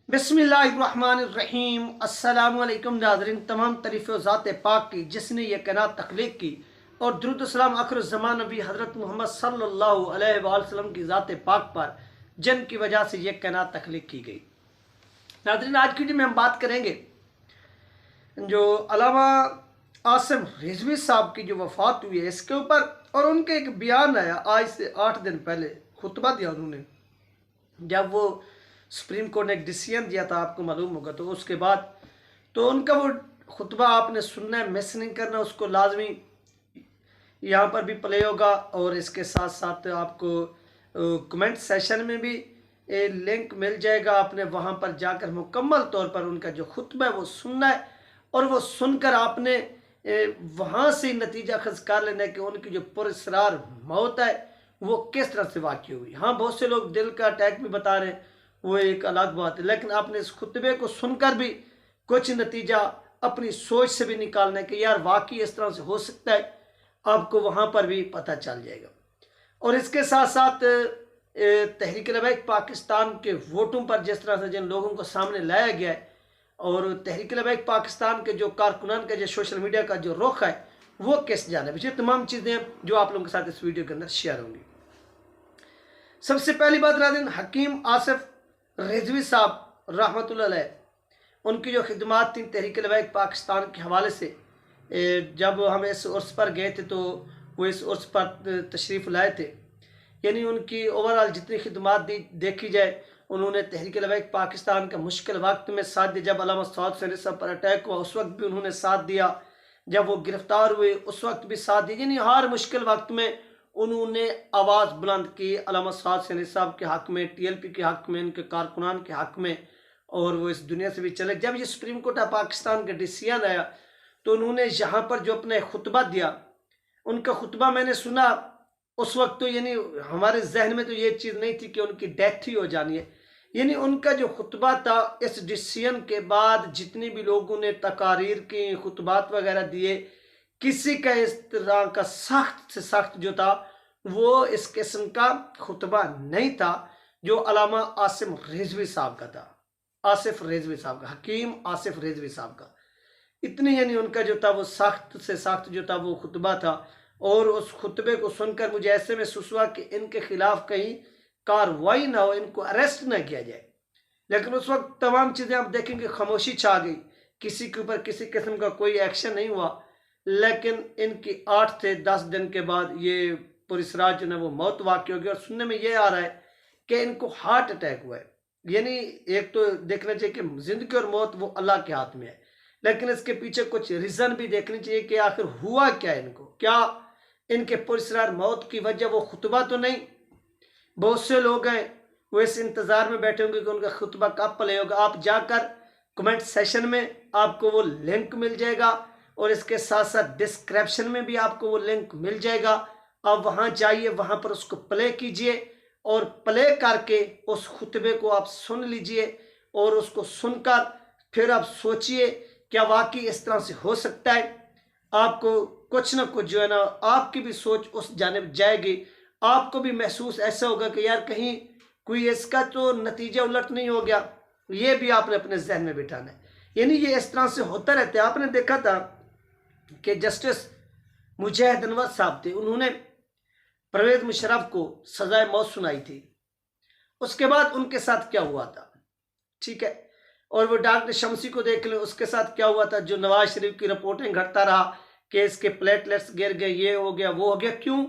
बिस्मिल्लाहिर्रहमानिर्रहीम। अस्सलामु अलैकुम नाज़रीन, तमाम तारीफ़ ज़ात पाक की जिसने ये कायनात तख्लीक की, और दुरूद व सलाम आखिर ज़मान नबी हज़रत मोहम्मद सल्लल्लाहु अलैहि वसल्लम की ज़ात पाक पर जिनकी वजह से ये कायनात तख्लीक की गई। नाज़रीन, आज की वीडियो में हम बात करेंगे जो अल्लामा आसिम रिजवी साहब की जो वफ़ात हुई है इसके ऊपर, और उनके एक बयान आया आज से 8 दिन पहले, खुतबा दिया उन्होंने जब वो सुप्रीम कोर्ट ने एक डिसीजन दिया था, आपको मालूम होगा। तो उसके बाद तो उनका वो खुतबा आपने सुनना है, मिस नहीं करना, उसको लाजमी यहाँ पर भी प्ले होगा, और इसके साथ साथ आपको कमेंट सेशन में भी लिंक मिल जाएगा। आपने वहाँ पर जाकर मुकम्मल तौर पर उनका जो खुतबा है वो सुनना है, और वो सुनकर आपने वहाँ से नतीजा खज कर लेना है कि उनकी जो पुरस्रार मौत है वो किस तरह से वाक़ई हुई। हाँ, बहुत से लोग दिल का अटैक भी बता रहे हैं, वो एक अलग बात है, लेकिन आपने इस खुतबे को सुनकर भी कुछ नतीजा अपनी सोच से भी निकालना है कि यार वाकई इस तरह से हो सकता है, आपको वहाँ पर भी पता चल जाएगा। और इसके साथ साथ तहरीक लबैक पाकिस्तान के वोटों पर जिस तरह से जिन लोगों को सामने लाया गया है, और तहरीक लबैक पाकिस्तान के जो कारकुनान का जो सोशल मीडिया का जो रुख है वो किस जानिब, ये तमाम चीज़ें जो आप लोगों के साथ इस वीडियो के अंदर शेयर होंगी। सबसे पहली बात नाज़रीन, हकीम आसिफ रिजवी साहब रहमतुल्लाह अलैह, उनकी जो खिदमात थी तहरीक लबैक पाकिस्तान के हवाले से, जब हम इस उर्स पर गए थे तो वो इस उर्स पर तशरीफ़ लाए थे। यानी उनकी ओवरऑल जितनी खिदमात दी देखी जाए, उन्होंने तहरीक लबैक पाकिस्तान का मुश्किल वक्त में साथ दिया। जब अल्लामा सौद सैनी साहब पर अटैक हुआ उस वक्त भी उन्होंने साथ दिया, जब वो गिरफ्तार हुए उस वक्त भी साथ दिया। यानी हर मुश्किल वक्त में उन्होंने आवाज़ बुलंद की अल्लामा सौद सैनी साहब के हक़ में, TLP के हक़ में, उनके कारकुनान के हक़ में, और वो इस दुनिया से भी चले। जब ये सुप्रीम कोर्ट ऑफ पाकिस्तान का डिसीजन आया तो उन्होंने यहाँ पर जो अपने खुतबा दिया, उनका खुतबा मैंने सुना उस वक्त, तो यानी हमारे जहन में तो ये चीज़ नहीं थी कि उनकी डेथ ही हो जानी है। यानी उनका जो खुतबा था इस डिसीजन के बाद जितनी भी लोगों ने तकारीर की, खुतबात वगैरह दिए, किसी का इस तरह का सख्त से सख्त जो था वो इस किस्म का खुतबा नहीं था जो अल्लामा आसिम रिजवी साहब का था, आसिफ रिजवी साहब का, हकीम आसिफ रिजवी साहब का। इतनी यानी उनका जो था वो सख्त से सख्त जो था वो खुतबा था, और उस खुतबे को सुनकर मुझे ऐसे महसूस हुआ कि इनके खिलाफ कहीं कार्रवाई ना हो, इनको अरेस्ट ना किया जाए। लेकिन उस वक्त तमाम चीज़ें आप देखेंगे खामोशी छा गई, किसी के ऊपर किसी किस्म का कोई एक्शन नहीं हुआ। लेकिन इनकी 8 से 10 दिन के बाद ये पुरस्रार जो है वो मौत वाक़ई हो गई, और सुनने में ये आ रहा है कि इनको हार्ट अटैक हुआ है। यानी एक तो देखना चाहिए कि ज़िंदगी और मौत वो अल्लाह के हाथ में है, लेकिन इसके पीछे कुछ रीज़न भी देखनी चाहिए कि आखिर हुआ क्या इनको, क्या इनके पुरस्रार मौत की वजह वो खुतबा तो नहीं। बहुत से लोग हैं वो इस इंतज़ार में बैठे होंगे कि उनका खुतबा कब प्ले होगा। आप जाकर कमेंट सेशन में आपको वो लिंक मिल जाएगा, और इसके साथ साथ डिस्क्रिप्शन में भी आपको वो लिंक मिल जाएगा। आप वहाँ जाइए, वहाँ पर उसको प्ले कीजिए, और प्ले करके उस खुतबे को आप सुन लीजिए, और उसको सुनकर फिर आप सोचिए क्या वाकई इस तरह से हो सकता है। आपको कुछ ना कुछ जो है ना, आपकी भी सोच उस जानिब जाएगी, आपको भी महसूस ऐसा होगा कि यार कहीं कोई इसका तो नतीजा उलट नहीं हो गया। ये भी आपने अपने जहन में बिठाना है। यानी ये इस तरह से होता रहता है। आपने देखा था कि जस्टिस मुजाहिद अनवर साहब थे, उन्होंने परवेज मुशर्रफ को सजाए मौत सुनाई थी। उसके बाद उनके साथ क्या हुआ था, ठीक है, और वो डॉक्टर शमसी को देख लें, उसके साथ क्या हुआ था। जो नवाज शरीफ की रिपोर्टिंग घटता रहा कि इसके प्लेटलेट्स गिर गए, ये हो गया वो हो गया, क्यों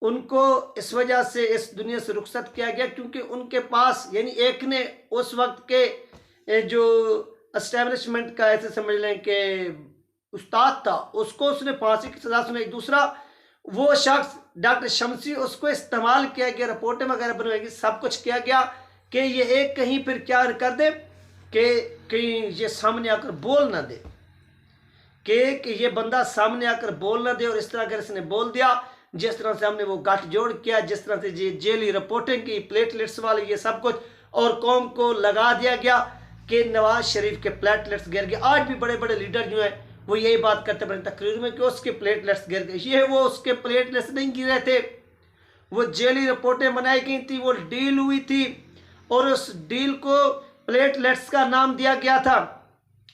उनको इस वजह से इस दुनिया से रुखसत किया गया? क्योंकि उनके पास यानी एक ने उस वक्त के जो एस्टेब्लिशमेंट का ऐसे समझ लें कि उस्ताद था, उसको उसने फांसी की सज़ा सुनाई। दूसरा वो शख्स डॉक्टर शमसी, उसको इस्तेमाल किया गया, रिपोर्टें वगैरह बनवाई, सब कुछ किया गया कि ये एक कहीं फिर क्या कर दे कि कहीं ये सामने आकर बोल ना दे, कि ये बंदा सामने आकर बोल ना दे। और इस तरह अगर इसने बोल दिया, जिस तरह से हमने वो गठजोड़ किया, जिस तरह से जेली रिपोर्टिंग की, प्लेटलेट्स वाले ये सब कुछ, और कौम को लगा दिया गया कि नवाज शरीफ के प्लेटलेट्स गिर गए। आज भी बड़े बड़े लीडर जो हैं वो यही बात करते बने तकरीर में कि उसके प्लेटलेट्स गिर गए। ये वो उसके प्लेटलेट्स नहीं गिरे थे, वो जेली रिपोर्टें बनाई गई थी, वो डील हुई थी, और उस डील को प्लेटलेट्स का नाम दिया गया था।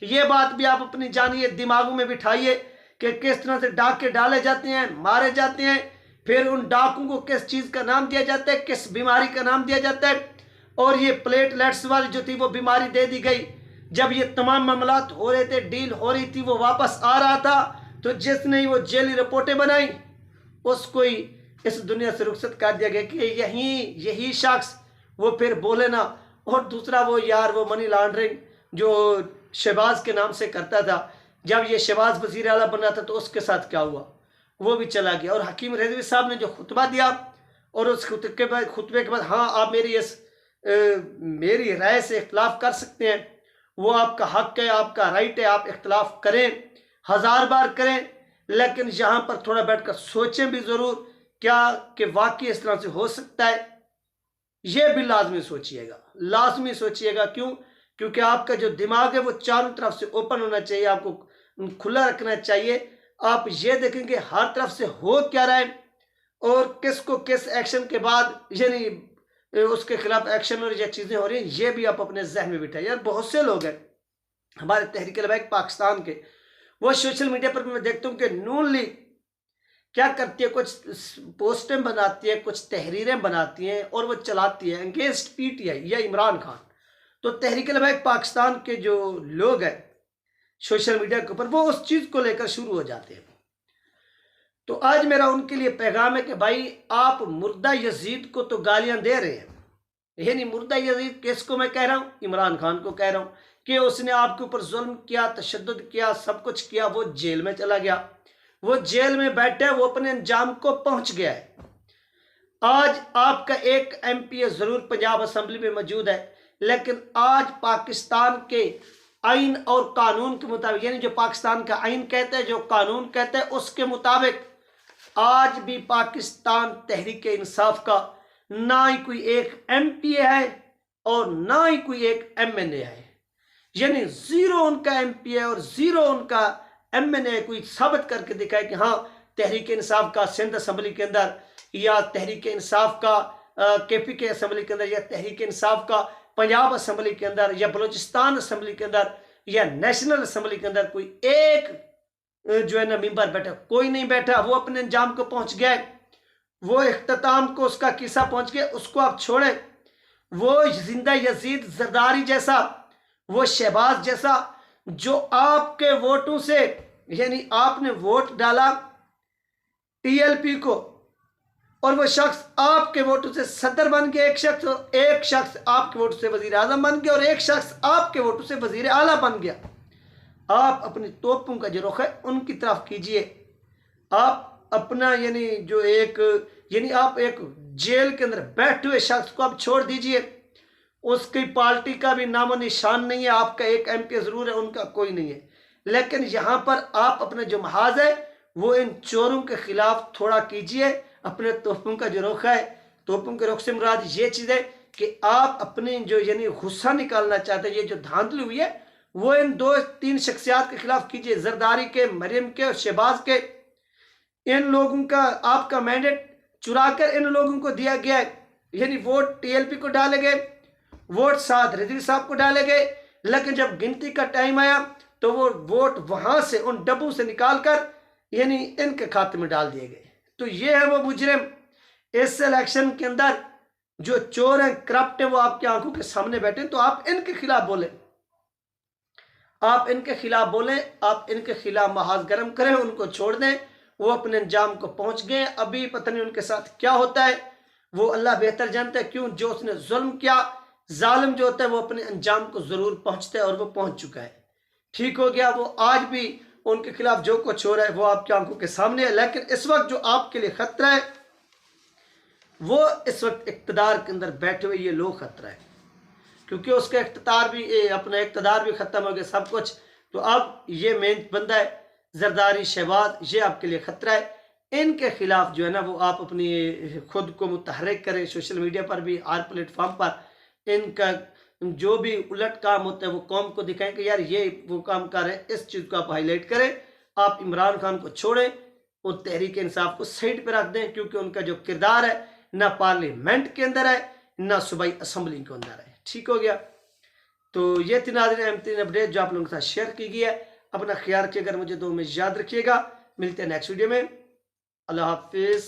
ये बात भी आप अपनी जानिए, दिमागों में बिठाइए कि किस तरह से डाके डाले जाते हैं, मारे जाते हैं, फिर उन डाकों को किस चीज़ का नाम दिया जाता है, किस बीमारी का नाम दिया जाता है। और ये प्लेटलेट्स वाली जो थी वो बीमारी दे दी गई। जब ये तमाम मामलात हो रहे थे, डील हो रही थी, वो वापस आ रहा था, तो जिसने वो जेली रिपोर्टें बनाई उसको ही इस दुनिया से रुखसत कर दिया गया कि यही शख्स वो फिर बोले ना। और दूसरा वो यार वो मनी लॉन्ड्रिंग जो शहबाज के नाम से करता था, जब ये शहबाज वज़ीर आला बना था तो उसके साथ क्या हुआ, वो भी चला गया। और हकीम रिजवी साहब ने जो खुतबा दिया, और उस खुतबे के बाद हाँ आप मेरी राय से इख्तलाफ कर सकते हैं, वो आपका हक है, आपका राइट है, आप इख्तलाफ करें, 1000 बार करें, लेकिन यहाँ पर थोड़ा बैठकर सोचें भी ज़रूर क्या कि वाकई इस तरह से हो सकता है। ये भी लाजमी सोचिएगा, लाजमी सोचिएगा। क्यों? क्योंकि आपका जो दिमाग है वो चारों तरफ से ओपन होना चाहिए, आपको खुला रखना चाहिए। आप ये देखेंगे हर तरफ से हो क्या रहा है और किसको किस एक्शन के बाद यानी उसके खिलाफ एक्शन और ये चीज़ें हो रही हैं, ये भी आप अपने जहन में बिठाइए। यार बहुत से लोग हैं हमारे तहरीक लबैक पाकिस्तान के, वो सोशल मीडिया पर मैं देखता हूँ कि नून लीग क्या करती है, कुछ पोस्टें बनाती है, कुछ तहरीरें बनाती हैं और वो चलाती है अगेंस्ट पीटीआई या इमरान खान। तो तहरीक लबैक पाकिस्तान के जो लोग हैं सोशल मीडिया के ऊपर, वो उस चीज़ को लेकर शुरू हो जाते हैं। तो आज मेरा उनके लिए पैगाम है कि भाई आप मुर्दा यजीद को तो गालियां दे रहे हैं, यानी मुर्दा यजीद किसको मैं कह रहा हूँ, इमरान खान को कह रहा हूँ कि उसने आपके ऊपर जुल्म किया, तशद्दुद किया, सब कुछ किया, वो जेल में चला गया, वो जेल में बैठे, वो अपने अंजाम को पहुंच गया है। आज आपका एक एमपी जरूर पंजाब असेंबली में मौजूद है, लेकिन आज पाकिस्तान के आइन और कानून के मुताबिक, यानी जो पाकिस्तान का आइन कहता है, जो कानून कहता है, उसके मुताबिक आज भी पाकिस्तान तहरीक इंसाफ का ना ही कोई एक एमपी है और ना ही कोई एक एमएनए है, यानी जीरो उनका एमपी है और जीरो उनका एमएनए कोई साबित करके दिखाए कि हाँ तहरीक इंसाफ का सिंध असेंबली के अंदर या तहरीक इंसाफ का केपीके असेंबली के अंदर या तहरीक इंसाफ का पंजाब असेंबली के अंदर या बलूचिस्तान असेंबली के अंदर या नेशनल असेंबली के अंदर कोई एक जो है ना मेंबर बैठा, कोई नहीं बैठा। वो अपने अंजाम को पहुंच गया, वो इख्तिताम को उसका किस्सा पहुंच गया, उसको आप छोड़ें। वो जिंदा यजीद जरदारी जैसा, वो शहबाज जैसा जो आपके वोटों से, यानी आपने वोट डाला टीएलपी को और वो शख्स आपके वोटों से सदर बन गया, एक शख्स आपके वोटों से वजीर आजम बन गया और एक शख्स आपके वोटों से वजीर आला बन गया। आप अपनी तोपों का जो रुख है उनकी तरफ कीजिए। आप अपना यानी जो एक यानी आप एक जेल के अंदर बैठे हुए शख्स को आप छोड़ दीजिए, उसकी पार्टी का भी नामो निशान नहीं है, आपका एक एमपी जरूर है, उनका कोई नहीं है। लेकिन यहाँ पर आप अपना जो महाज है वो इन चोरों के खिलाफ थोड़ा कीजिए। अपने तोपों का जो रुख है, तोपों के रुख से मुराद ये चीज़ है कि आप अपने जो यानी गुस्सा निकालना चाहते हैं, ये जो धांधली हुई है वो इन 2-3 शख्सियात के खिलाफ कीजिए, जरदारी के, मरियम के और शहबाज के। इन लोगों का आपका मैंडेट चुरा कर इन लोगों को दिया गया है, यानी वोट टीएलपी को डाले गए, वोट साथ रिजवी साहब को डाले गए, लेकिन जब गिनती का टाइम आया तो वो वोट वहां से उन डब्बों से निकाल कर यानी इनके खाते में डाल दिए गए। तो ये है वो मुजरिम। इस इलेक्शन के अंदर जो चोर हैं, करप्ट हैं, वो आपकी आंखों के सामने बैठे हैं। तो आप इनके खिलाफ बोलें, आप इनके खिलाफ बोलें, आप इनके खिलाफ महाज गर्म करें, उनको छोड़ दें। वो अपने अंजाम को पहुंच गए, अभी पता नहीं उनके साथ क्या होता है, वो अल्लाह बेहतर जानता है। क्यों? जो उसने जुल्म किया, जालिम जो होता है वो अपने अंजाम को जरूर पहुंचता है और वो पहुंच चुका है। ठीक हो गया। वो आज भी उनके खिलाफ जो कुछ हो रहा है वो आपकी आंखों के सामने है। लेकिन इस वक्त जो आपके लिए खतरा है वो इस वक्त इक़्तिदार के अंदर बैठे हुए ये लोग खतरा है, क्योंकि उसका अपना इक़्तिदार भी खत्म हो गया, सब कुछ। तो अब ये मेन बंदा है जरदारी शहबाज, ये आपके लिए खतरा है। इनके खिलाफ जो है ना वो आप अपनी खुद को मुतहर्रिक करें, सोशल मीडिया पर भी, हर प्लेटफॉर्म पर इनका जो भी उलट काम होता है वो कौम को दिखाएं कि यार ये वो काम कर रहे हैं। इस चीज़ को आप हाईलाइट करें। आप इमरान खान को छोड़ें, वो तहरीक इंसाफ को साइड पे रख दें, क्योंकि उनका जो किरदार है ना पार्लियामेंट के अंदर है ना सूबाई असम्बली के अंदर है। ठीक हो गया। تو یہ تھی ناظرین اہم ترین اپڈیٹ جو آپ لوگوں کے ساتھ شیئر کی گئی ہے. اپنا خیال رکھیے گا, مجھے دعاؤں میں یاد رکھیے گا. ملتے ہیں نیکسٹ ویڈیو میں. اللہ حافظ.